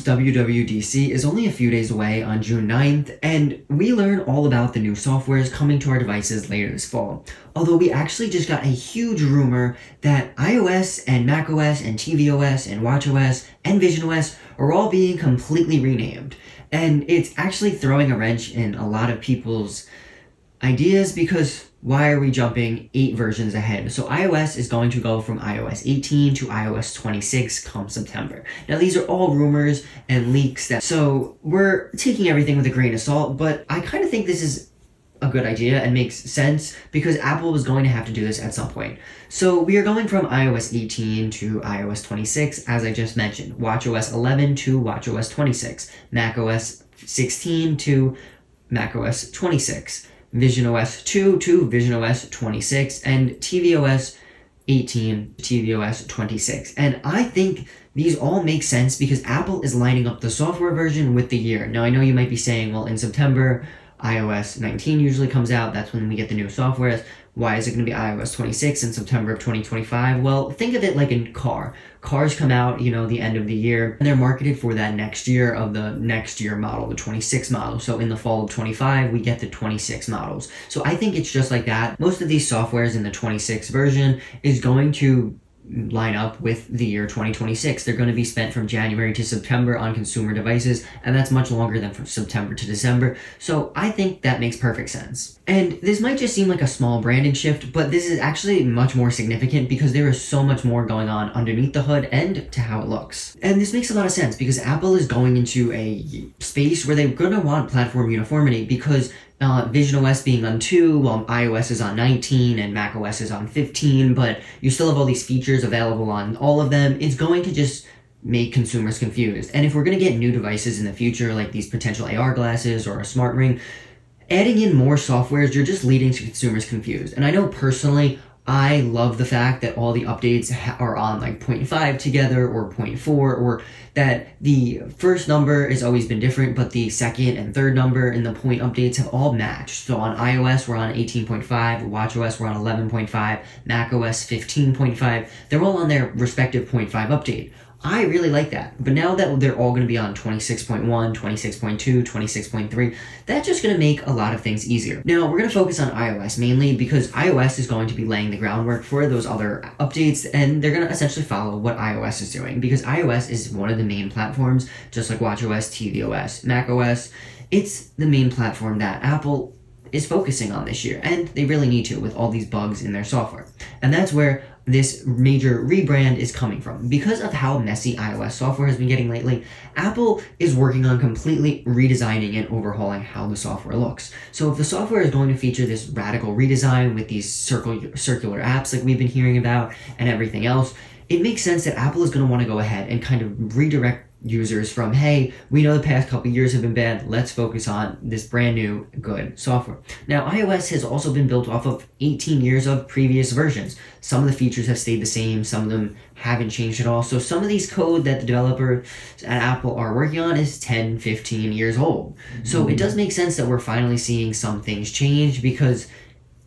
WWDC is only a few days away on June 9th, and we learn all about the new softwares coming to our devices later this fall. Although we actually just got a huge rumor that iOS and macOS and tvOS and watchOS and visionOS are all being completely renamed. And it's actually throwing a wrench in a lot of people's ideas because why are we jumping 8 versions ahead? So iOS is going to go from iOS 18 to iOS 26 come September. Now these are all rumors and leaks so we're taking everything with a grain of salt, but I kind of think this is a good idea and makes sense because Apple was going to have to do this at some point. So we are going from iOS 18 to iOS 26, as I just mentioned, watchOS 11 to watchOS 26, macOS 16 to macOS 26, visionOS 2 to visionOS 26, and tvOS 18 to tvOS 26. And I think these all make sense because Apple is lining up the software version with the year. Now I know you might be saying, well, in September, iOS 19 usually comes out. That's when we get the new software. Why is it going to be iOS 26 in September of 2025? Well, think of it like a car. Cars come out, the end of the year, and they're marketed for that next year of the next year model, the 26 model. So in the fall of 25, we get the 26 models. So I think it's just like that. Most of these softwares in the 26 version is going to line up with the year 2026. They're going to be spent from January to September on consumer devices, and that's much longer than from September to December. So I think that makes perfect sense. And this might just seem like a small branding shift, but this is actually much more significant because there is so much more going on underneath the hood and to how it looks. And this makes a lot of sense because Apple is going into a space where they're going to want platform uniformity because visionOS being on 2, while iOS is on 19 and macOS is on 15, but you still have all these features available on all of them. It's going to just make consumers confused. And if we're going to get new devices in the future, like these potential AR glasses or a smart ring, adding in more softwares, you're just leading to consumers confused. And I know personally, I love the fact that all the updates are on like 0.5 together or 0.4, or that the first number has always been different, but the second and third number in the point updates have all matched. So on iOS, we're on 18.5, watchOS, we're on 11.5, macOS 15.5. They're all on their respective 0.5 update. I really like that. But now that they're all going to be on 26.1, 26.2, 26.3, that's just going to make a lot of things easier. Now, we're going to focus on iOS mainly because iOS is going to be laying the groundwork for those other updates, and they're going to essentially follow what iOS is doing because iOS is one of the main platforms, just like watchOS, tvOS, macOS. It's the main platform that Apple is focusing on this year, and they really need to with all these bugs in their software. And that's where this major rebrand is coming from. Because of how messy iOS software has been getting lately, Apple is working on completely redesigning and overhauling how the software looks. So if the software is going to feature this radical redesign with these circular apps like we've been hearing about and everything else, it makes sense that Apple is going to want to go ahead and kind of redirect users from, hey, we know the past couple years have been bad, let's focus on this brand new good software. Now, iOS has also been built off of 18 years of previous versions. Some of the features have stayed the same, some of them haven't changed at all. So some of these code that the developers at Apple are working on is 10, 15 years old. So it does make sense that we're finally seeing some things change because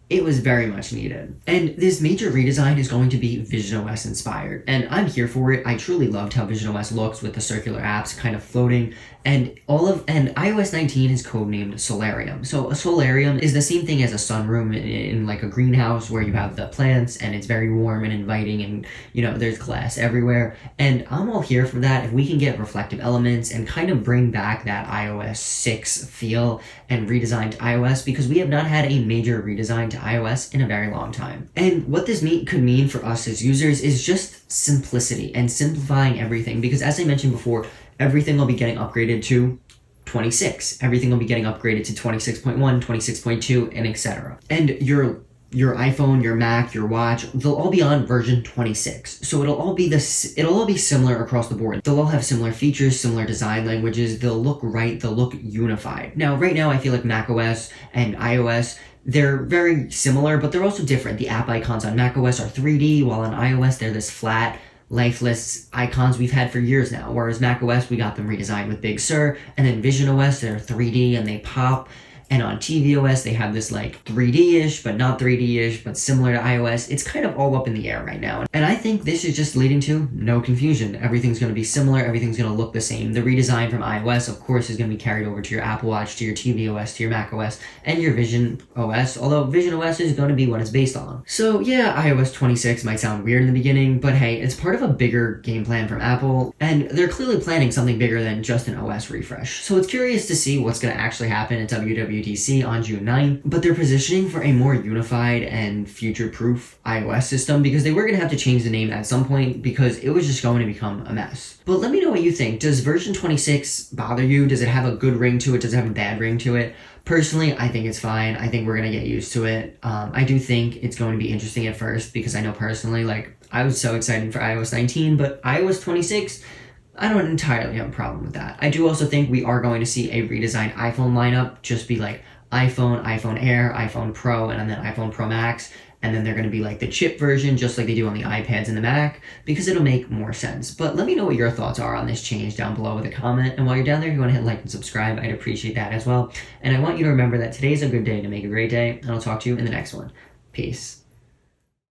it was very much needed. And this major redesign is going to be visionOS inspired. And I'm here for it. I truly loved how visionOS looks with the circular apps kind of floating. And iOS 19 is codenamed Solarium. So a solarium is the same thing as a sunroom in like a greenhouse where you have the plants and it's very warm and inviting and there's glass everywhere. And I'm all here for that. If we can get reflective elements and kind of bring back that iOS 6 feel and redesign to iOS, because we have not had a major redesign to iOS in a very long time. And what this could mean for us as users is just simplicity and simplifying everything, because as I mentioned before, everything will be getting upgraded to 26. Everything will be getting upgraded to 26.1, 26.2, and etc. And your iPhone, your Mac, your watch, they'll all be on version 26. So it'll all be similar across the board. They'll all have similar features, similar design languages. They'll look right, they'll look unified. Now, right now, I feel like macOS and iOS, they're very similar, but they're also different. The app icons on macOS are 3D, while on iOS, they're this flat, lifeless icons we've had for years now. Whereas macOS, we got them redesigned with Big Sur, and then visionOS, they're 3D and they pop. And on tvOS, they have this like 3D-ish, but not 3D-ish, but similar to iOS. It's kind of all up in the air right now. And I think this is just leading to no confusion. Everything's going to be similar. Everything's going to look the same. The redesign from iOS, of course, is going to be carried over to your Apple Watch, to your tvOS, to your macOS, and your visionOS, although visionOS is going to be what it's based on. So yeah, iOS 26 might sound weird in the beginning, but hey, it's part of a bigger game plan from Apple, and they're clearly planning something bigger than just an OS refresh. So it's curious to see what's going to actually happen at WWDC on June 9th, but they're positioning for a more unified and future-proof iOS system because they were going to have to change the name at some point because it was just going to become a mess. But let me know what you think. Does version 26 bother you? Does it have a good ring to it? Does it have a bad ring to it? Personally, I think it's fine. I think we're going to get used to it. I do think it's going to be interesting at first because I know personally, like, I was so excited for iOS 19, but iOS 26, I don't entirely have a problem with that. I do also think we are going to see a redesigned iPhone lineup just be like iPhone, iPhone Air, iPhone Pro, and then iPhone Pro Max. And then they're going to be like the chip version, just like they do on the iPads and the Mac, because it'll make more sense. But let me know what your thoughts are on this change down below with a comment. And while you're down there, if you want to hit like and subscribe, I'd appreciate that as well. And I want you to remember that today's a good day to make a great day, and I'll talk to you in the next one. Peace.